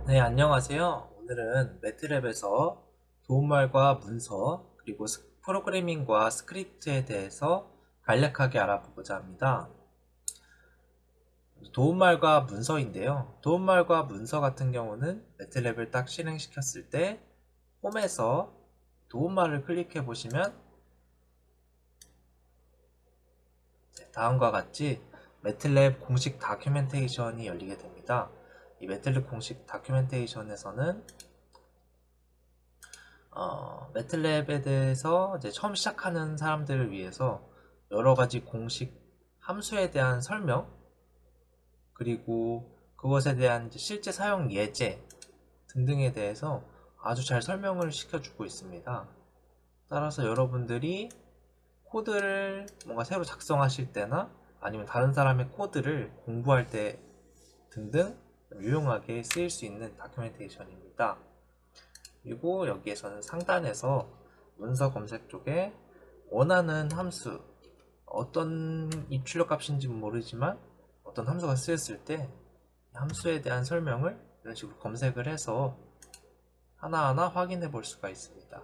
네, 안녕하세요. 오늘은 매트랩에서 도움말과 문서, 그리고 프로그래밍과 스크립트에 대해서 간략하게 알아보고자 합니다. 도움말과 문서인데요. 도움말과 문서 같은 경우는 매트랩을 딱 실행시켰을 때 홈에서 도움말을 클릭해 보시면 다음과 같이 매트랩 공식 다큐멘테이션이 열리게 됩니다. 이 매트랩 공식 다큐멘테이션에서는 매틀랩에 대해서 이제 처음 시작하는 사람들을 위해서 여러 가지 공식 함수에 대한 설명, 그리고 그것에 대한 이제 실제 사용 예제 등등에 대해서 아주 잘 설명을 시켜주고 있습니다. 따라서 여러분들이 코드를 뭔가 새로 작성하실 때나 아니면 다른 사람의 코드를 공부할 때 등등 유용하게 쓰일 수 있는 다큐멘테이션입니다. 그리고 여기에서는 상단에서 문서 검색 쪽에 원하는 함수, 어떤 입출력 값인지 모르지만 어떤 함수가 쓰였을 때 함수에 대한 설명을 이런 식으로 검색을 해서 하나하나 확인해 볼 수가 있습니다.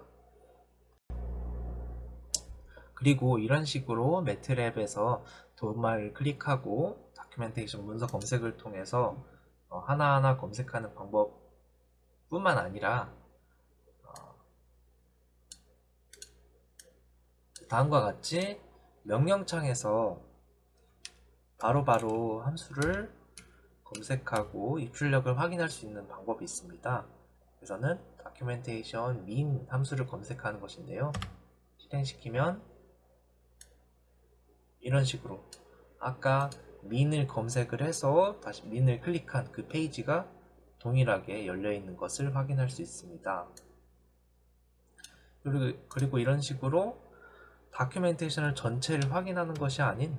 그리고 이런 식으로 매트랩에서 도움말을 클릭하고 다큐멘테이션 문서 검색을 통해서 하나하나 검색하는 방법뿐만 아니라 다음과 같이 명령창에서 바로바로 함수를 검색하고 입출력을 확인할 수 있는 방법이 있습니다. 그래서는 documentation min 함수를 검색하는 것인데요. 실행시키면 이런 식으로 아까 min을 검색을 해서 다시 min을 클릭한 그 페이지가 동일하게 열려 있는 것을 확인할 수 있습니다. 그리고 이런 식으로 다큐멘테이션을 전체를 확인하는 것이 아닌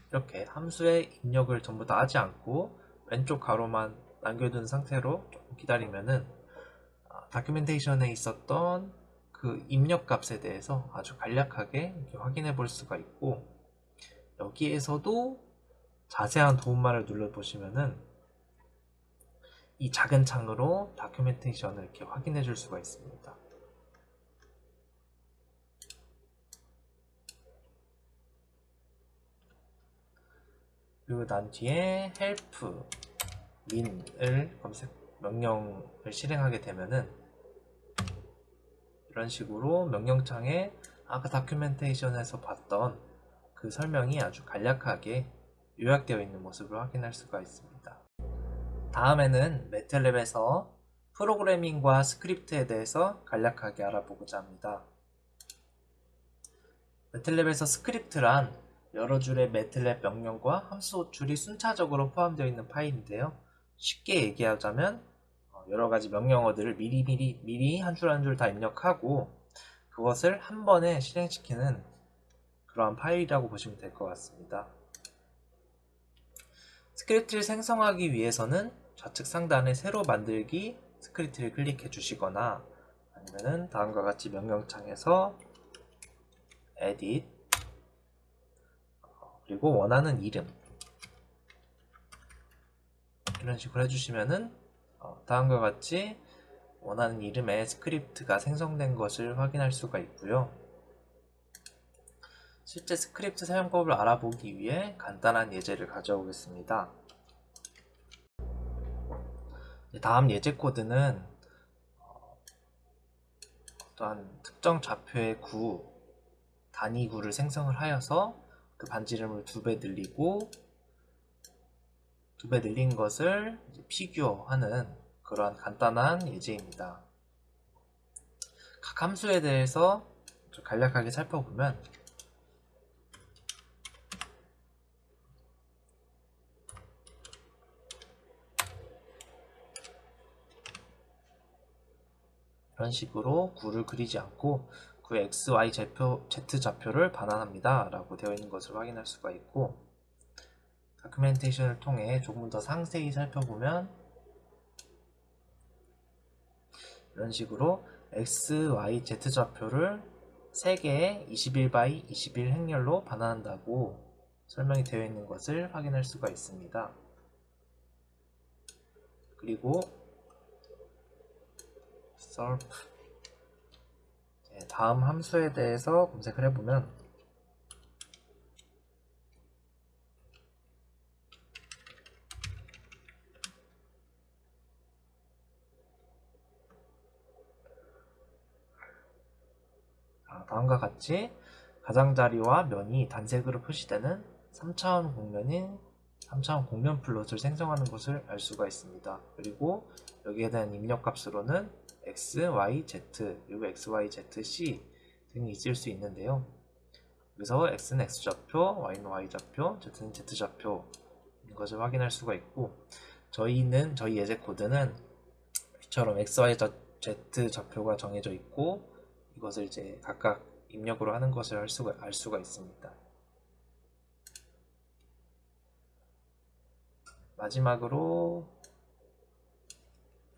이렇게 함수의 입력을 전부 다 하지 않고 왼쪽 가로만 남겨둔 상태로 조금 기다리면은 다큐멘테이션에 있었던 그 입력 값에 대해서 아주 간략하게 확인해 볼 수가 있고, 여기에서도 자세한 도움말을 눌러 보시면은 이 작은 창으로 다큐멘테이션을 이렇게 확인해 줄 수가 있습니다. 그리고 난 뒤에 help min을 검색 명령을 실행하게 되면은 이런 식으로 명령창에 아까 다큐멘테이션에서 봤던 그 설명이 아주 간략하게 요약되어 있는 모습을 확인할 수가 있습니다. 다음에는 매틀랩에서 프로그래밍과 스크립트에 대해서 간략하게 알아보고자 합니다. 매틀랩에서 스크립트란 여러 줄의 매틀랩 명령과 함수 호출이 순차적으로 포함되어 있는 파일인데요. 쉽게 얘기하자면 여러 가지 명령어들을 미리 한 줄 한 줄 다 입력하고 그것을 한 번에 실행시키는 그러한 파일이라고 보시면 될 것 같습니다. 스크립트를 생성하기 위해서는 좌측 상단에 새로 만들기 스크립트를 클릭해 주시거나 아니면은 다음과 같이 명령창에서 edit 그리고 원하는 이름 이런 식으로 해주시면은 다음과 같이 원하는 이름의 스크립트가 생성된 것을 확인할 수가 있고요. 실제 스크립트 사용법을 알아보기 위해 간단한 예제를 가져오겠습니다. 다음 예제 코드는 어떠한 특정 좌표의 단위구를 생성을 하여서 그 반지름을 2배 늘리고 2배 늘린 것을 피규어하는 그러한 간단한 예제입니다. 각 함수에 대해서 좀 간략하게 살펴보면 이런 식으로 구를 그리지 않고 그 x, y z 좌표를 반환합니다 라고 되어 있는 것을 확인할 수가 있고, 다큐멘테이션을 통해 조금 더 상세히 살펴보면 이런 식으로 x, y, z 좌표를 3개의 21x21 행렬로 반환한다고 설명이 되어 있는 것을 확인할 수가 있습니다. 그리고 surf. 다음 함수에 대해서 검색을 해보면 다음과 같이 가장자리와 면이 단색으로 표시되는 3차원 공면인 3차원 공면 플롯을 생성하는 것을 알 수가 있습니다. 그리고 여기에 대한 입력값으로는 x, y, z, 그리고 x, y, z, c 등이 있을 수 있는데요. 여기서 x는 x좌표, y는 y좌표, z는 z좌표 이것을 확인할 수가 있고, 저희 예제 코드는 이처럼 x, y, z 좌표가 정해져 있고 이것을 이제 각각 입력으로 하는 것을 알 수가 있습니다. 마지막으로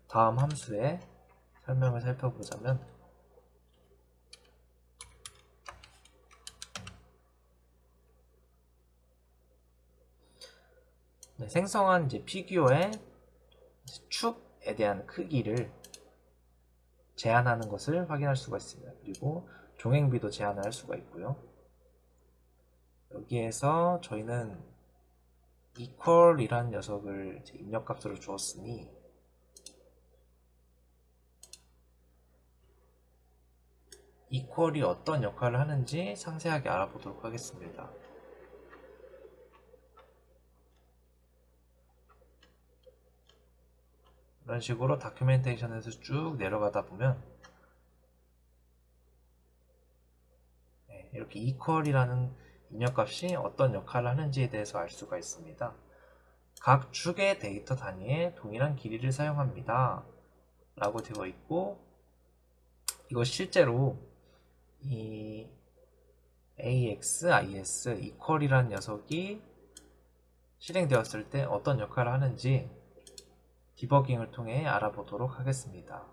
다음 함수의 설명을 살펴보자면, 생성한 이제 피규어의 축에 대한 크기를 제한하는 것을 확인할 수가 있습니다. 그리고 종횡비도 제한을 할 수가 있고요. 여기에서 저희는 equal이라는 녀석을 입력값으로 주었으니 equal이 어떤 역할을 하는지 상세하게 알아보도록 하겠습니다. 이런 식으로 다큐멘테이션에서 쭉 내려가다 보면 이렇게 equal이라는 입력값이 어떤 역할을 하는지에 대해서 알 수가 있습니다. 각 축의 데이터 단위에 동일한 길이를 사용합니다 라고 되어 있고, 이거 실제로 이 AX, IS, equal이라는 녀석이 실행되었을 때 어떤 역할을 하는지 디버깅을 통해 알아보도록 하겠습니다.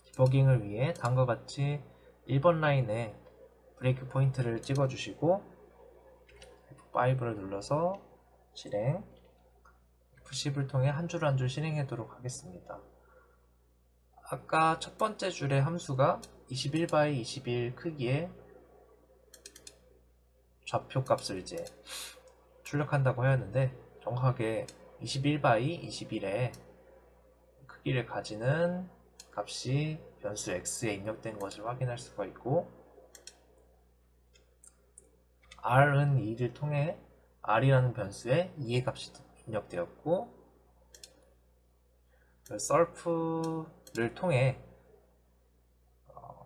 디버깅을 위해 다음과 같이 1번 라인에 브레이크 포인트를 찍어주시고 F5를 눌러서 실행, F10을 통해 한 줄 한 줄 실행하도록 하겠습니다. 아까 첫 번째 줄의 함수가 21by 21 크기의 좌표 값을 이제 출력한다고 하였는데, 정확하게 21by 21의 크기를 가지는 값이 변수 x에 입력된 것을 확인할 수가 있고, r은 2를 통해 r이라는 변수에 2의 값이 입력되었고, surf를 통해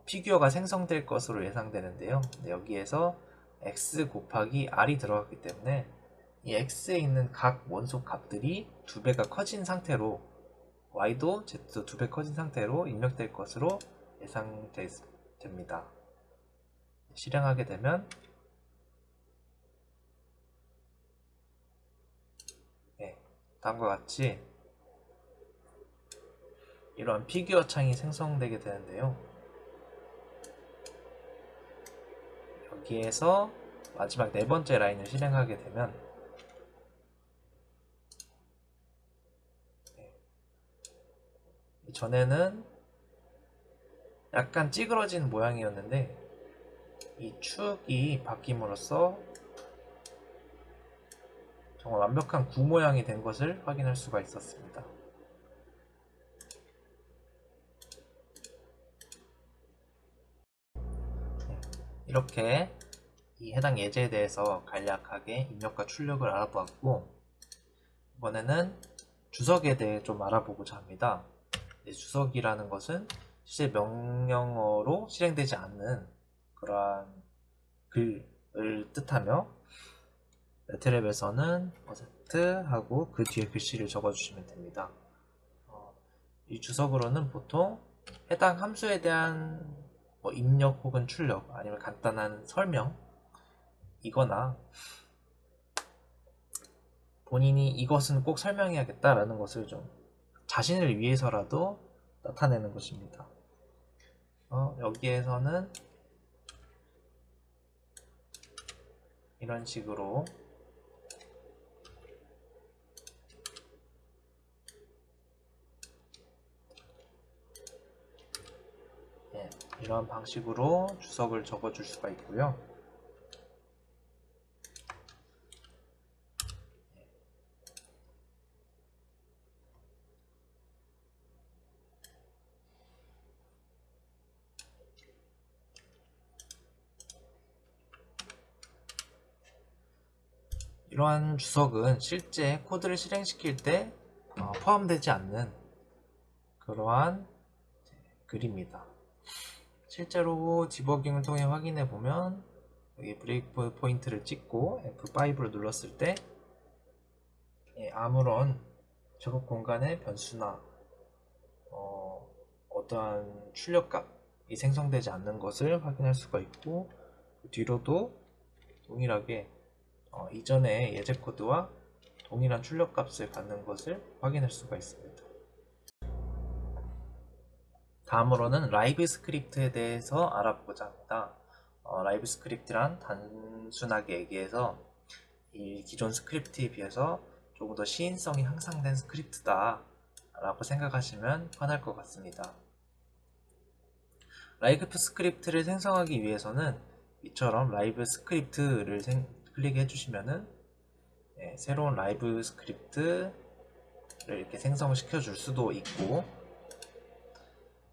피규어가 생성될 것으로 예상되는데요. 여기에서 x 곱하기 r이 들어갔기 때문에 이 x에 있는 각 원소 값들이 2배가 커진 상태로, y도 z도 2배 커진 상태로 입력될 것으로 예상됩니다. 실행하게 되면 다음과 같이 이러한 피규어 창이 생성되게 되는데요. 여기에서 마지막 네 번째 라인을 실행하게 되면 전에는 약간 찌그러진 모양이었는데 이 축이 바뀜으로써 정말 완벽한 구 모양이 된 것을 확인할 수가 있었습니다. 이렇게 이 해당 예제에 대해서 간략하게 입력과 출력을 알아보았고, 이번에는 주석에 대해 좀 알아보고자 합니다. 주석이라는 것은 실제 명령어로 실행되지 않는 그러한 글을 뜻하며, 매트랩에서는 하고 그 뒤에 글씨를 적어주시면 됩니다. 이 주석으로는 보통 해당 함수에 대한 입력 혹은 출력, 아니면 간단한 설명 이거나 본인이 이것은 꼭 설명해야겠다라는 것을 좀 자신을 위해서라도 나타내는 것입니다. 여기에서는 이런 식으로 이런 방식으로 주석을 적어줄 수가 있고요. 이러한 주석은 실제 코드를 실행시킬 때 포함되지 않는 그러한 글입니다. 실제로 디버깅을 통해 확인해 보면 여기 브레이크 포인트를 찍고 F5를 눌렀을 때 아무런 작업 공간의 변수나 어떠한 출력값이 생성되지 않는 것을 확인할 수가 있고, 그 뒤로도 동일하게 이전의 예제 코드와 동일한 출력값을 갖는 것을 확인할 수가 있습니다. 다음으로는 라이브 스크립트에 대해서 알아보고자 합니다. 라이브 스크립트란 단순하게 얘기해서 이 기존 스크립트에 비해서 조금 더 시인성이 향상된 스크립트다 라고 생각하시면 편할 것 같습니다. 라이브 스크립트를 생성하기 위해서는 이처럼 라이브 스크립트를 클릭해 주시면은 새로운 라이브 스크립트를 이렇게 생성시켜 줄 수도 있고,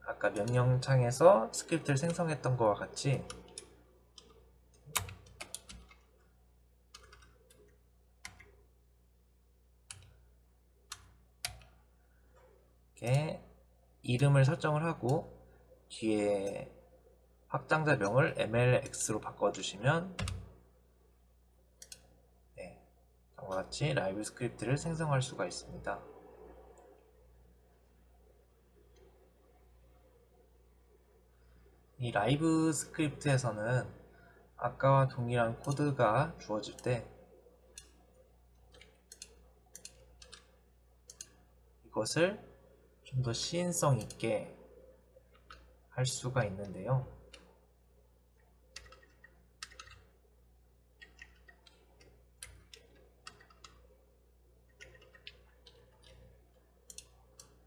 아까 명령창에서 스크립트를 생성했던 것과 같이 이렇게 이름을 설정을 하고 뒤에 확장자명을 MLX로 바꿔주시면 다음과 같이 라이브 스크립트를 생성할 수가 있습니다. 이 라이브 스크립트에서는 아까와 동일한 코드가 주어질 때 이것을 좀 더 시인성 있게 할 수가 있는데요.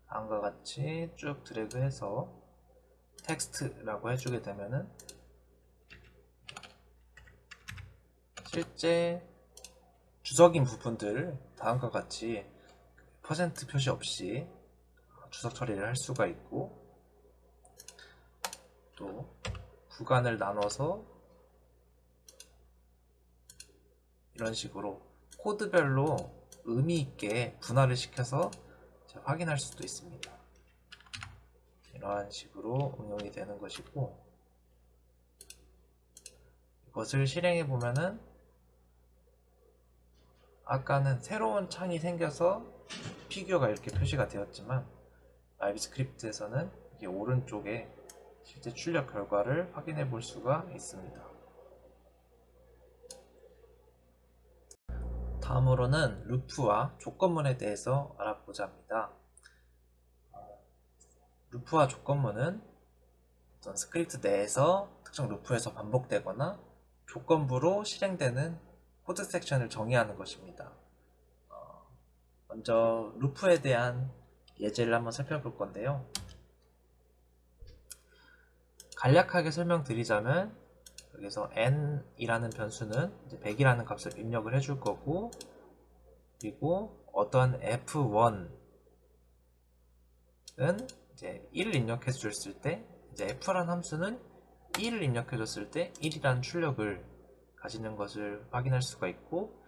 다음과 같이 쭉 드래그해서 텍스트라고 해주게 되면은 실제 주석인 부분들 다음과 같이 퍼센트 표시 없이 주석 처리를 할 수가 있고, 또 구간을 나눠서 이런 식으로 코드별로 의미 있게 분할을 시켜서 확인할 수도 있습니다. 이러한 식으로 응용이 되는 것이고, 이것을 실행해 보면은 아까는 새로운 창이 생겨서 피규어가 이렇게 표시가 되었지만 라이브 스크립트에서는 이게 오른쪽에 실제 출력 결과를 확인해 볼 수가 있습니다. 다음으로는 루프와 조건문에 대해서 알아보자 합니다. 루프와 조건문은 어떤 스크립트 내에서 특정 루프에서 반복되거나 조건부로 실행되는 코드 섹션을 정의하는 것입니다. 먼저 루프에 대한 예제를 한번 살펴볼 건데요. 간략하게 설명드리자면 여기서 n이라는 변수는 이제 100이라는 값을 입력을 해줄 거고, 그리고 어떤 f1은 이제 1을 입력해 줬을 때 이제 f라는 함수는 1을 입력해 줬을 때 1이라는 출력을 가지는 것을 확인할 수가 있고,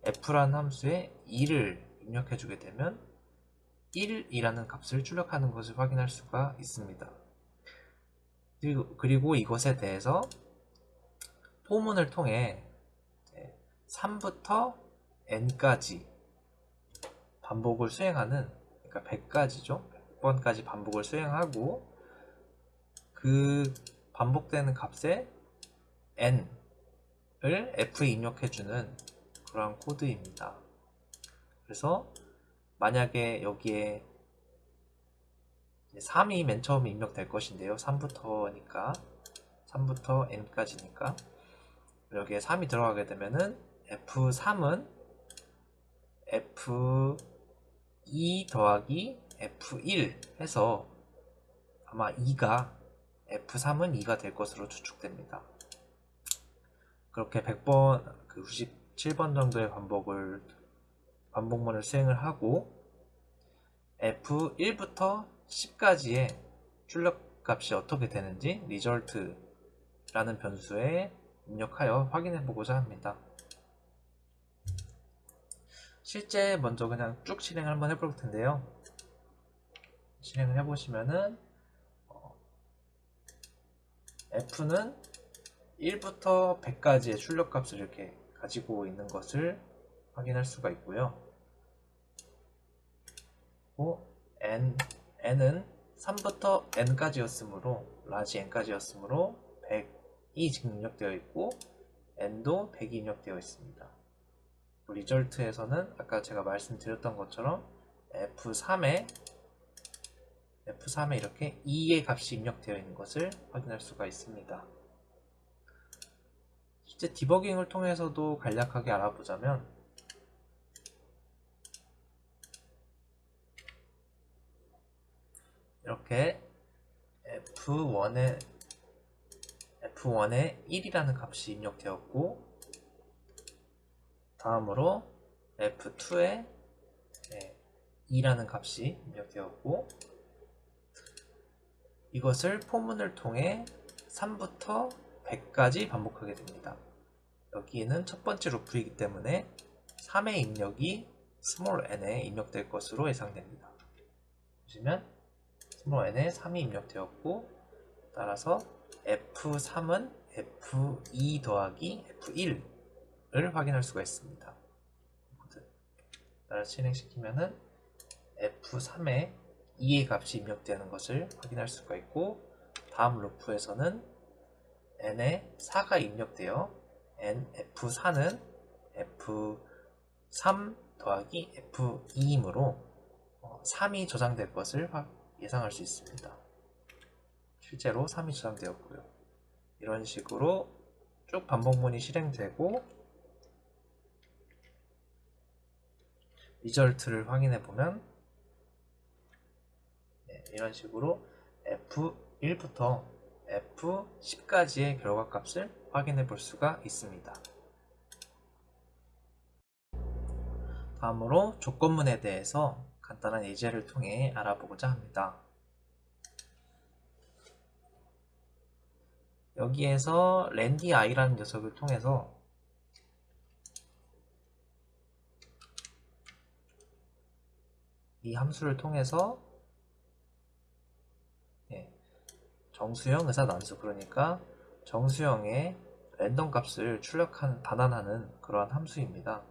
f라는 함수에 2를 입력해 주게 되면 1이라는 값을 출력하는 것을 확인할 수가 있습니다. 그리고 이것에 대해서 포문을 통해 3부터 n까지 반복을 수행하는, 그러니까 100까지죠. 100번까지 반복을 수행하고 그 반복되는 값에 n을 f에 입력해주는 그런 코드입니다. 그래서 만약에 여기에 3이 맨 처음에 입력될 것인데요. 3부터 n까지니까 여기에 3이 들어가게 되면은 f3은 f2 더하기 f1 해서 아마 2가 F3은 2가 될 것으로 추측됩니다. 그렇게 100번, 97번 정도의 반복문을 수행을 하고 F1부터 10까지의 출력값이 어떻게 되는지 result라는 변수에 입력하여 확인해 보고자 합니다. 실제 먼저 그냥 쭉 실행을 한번 해볼 텐데요. 실행을 해보시면은 F는 1부터 100까지의 출력값을 이렇게 가지고 있는 것을 확인할 수가 있고요. n은 3부터 n까지였으므로 라지 n까지였으므로 100이 지금 입력되어 있고 n도 100이 입력되어 있습니다. 리절트에서는 아까 제가 말씀드렸던 것처럼 F3에 이렇게 2의 값이 입력되어 있는 것을 확인할 수가 있습니다. 실제 디버깅을 통해서도 간략하게 알아보자면 이렇게 F1에 1이라는 값이 입력되었고 다음으로 F2에 2라는 값이 입력되었고 이것을 포문을 통해 3부터 100까지 반복하게 됩니다. 여기에는 첫 번째 루프이기 때문에 3의 입력이 스몰 n에 입력될 것으로 예상됩니다. 보시면 스몰 n에 3이 입력되었고 따라서 F3은 F2 더하기 F1을 확인할 수가 있습니다. 따라서 실행시키면은 F3에 2의 값이 입력되는 것을 확인할 수가 있고 다음 루프에서는 n에 4가 입력되어 F4는 F3 더하기 F2이므로 3이 저장될 것을 예상할 수 있습니다. 실제로 3이 저장되었고요. 이런 식으로 쭉 반복문이 실행되고 리절트를 확인해 보면 이런 식으로 F1부터 F10까지의 결과값을 확인해 볼 수가 있습니다. 다음으로 조건문에 대해서 간단한 예제를 통해 알아보고자 합니다. 여기에서 randi라는 녀석을 통해서 이 함수를 통해서 정수형 의사단수, 그러니까 정수형의 랜덤 값을 반환하는 그러한 함수입니다.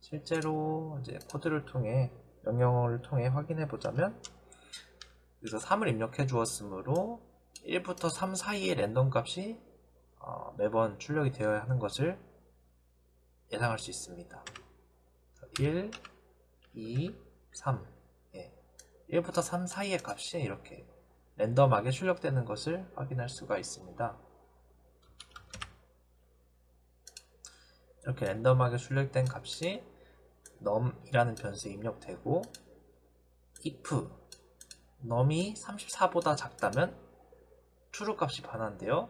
실제로 이제 코드를 통해 명령어를 통해 확인해 보자면 여기서 3을 입력해 주었으므로 1부터 3 사이의 랜덤 값이 매번 출력이 되어야 하는 것을 예상할 수 있습니다. 1, 2, 3 1부터 3 사이의 값이 이렇게 랜덤하게 출력되는 것을 확인할 수가 있습니다. 이렇게 랜덤하게 출력된 값이 num이라는 변수에 입력되고 if num이 34보다 작다면 true 값이 반환되어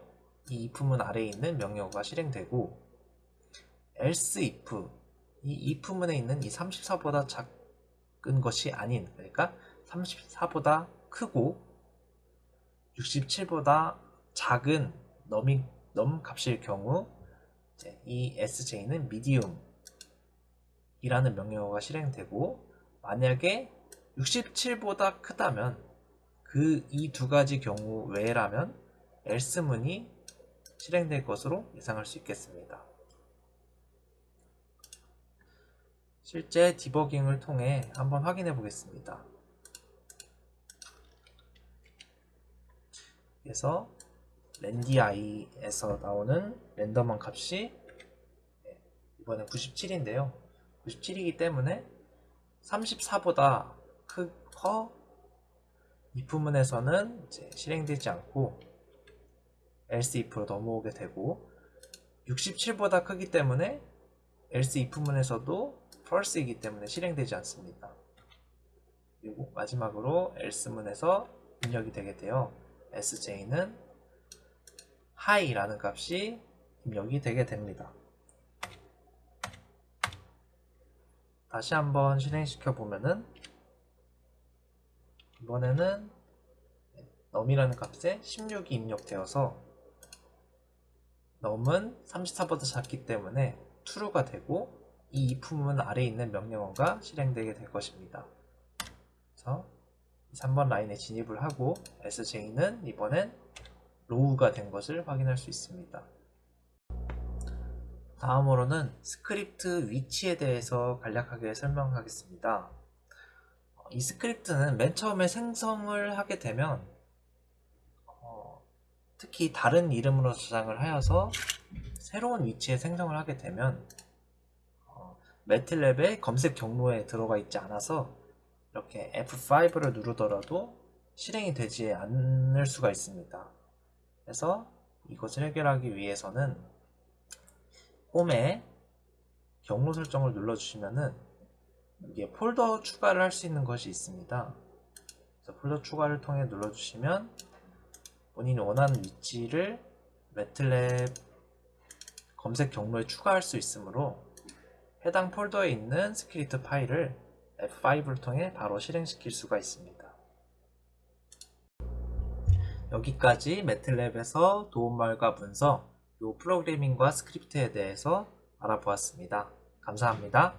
이 if문 아래에 있는 명령어가 실행되고 else if 이 if문에 있는 이 34보다 작은 것이 아닌, 그러니까 34보다 크고 67보다 작은 num 값일 경우 이 sj는 medium 이라는 명령어가 실행되고 만약에 67보다 크다면 이 두 가지 경우 외라면 else문이 실행될 것으로 예상할 수 있겠습니다. 실제 디버깅을 통해 한번 확인해 보겠습니다. 그래서 randi에서 나오는 랜덤한 값이 이번엔 97인데요. 97이기 때문에 34보다 커 if문에서는 이제 실행되지 않고 else if로 넘어오게 되고 67보다 크기 때문에 else if문에서도 false이기 때문에 실행되지 않습니다. 그리고 마지막으로 else문에서 입력이 되게 되어 sj는 high라는 값이 입력이 되게 됩니다. 다시 한번 실행시켜 보면은 이번에는 num이라는 값에 16이 입력되어서 num은 34보다 작기 때문에 true가 되고 이 if문은 아래에 있는 명령어가 실행되게 될 것입니다. 그래서 3번 라인에 진입을 하고 sj는 이번엔 low가 된 것을 확인할 수 있습니다. 다음으로는 스크립트 위치에 대해서 간략하게 설명하겠습니다. 이 스크립트는 맨 처음에 생성을 하게 되면 특히 다른 이름으로 저장을 하여서 새로운 위치에 생성을 하게 되면 매틀랩의 검색 경로에 들어가 있지 않아서 이렇게 F5를 누르더라도 실행이 되지 않을 수가 있습니다. 그래서 이것을 해결하기 위해서는 홈에 경로 설정을 눌러주시면은 이게 폴더 추가를 할 수 있는 것이 있습니다. 그래서 폴더 추가를 통해 눌러주시면 본인이 원하는 위치를 매틀랩 검색 경로에 추가할 수 있으므로 해당 폴더에 있는 스크립트 파일을 F5를 통해 바로 실행시킬 수가 있습니다. 여기까지 매틀랩에서 도움말과 문서, 요 프로그래밍과 스크립트에 대해서 알아보았습니다. 감사합니다.